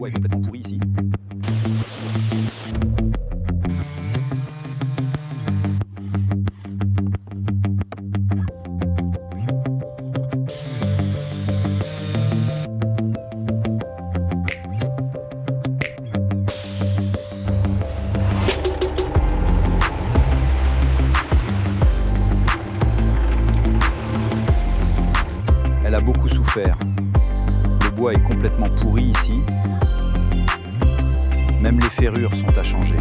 bois est complètement pourri ici. Elle a beaucoup souffert. Le bois est complètement pourri ici. Même les ferrures sont à changer.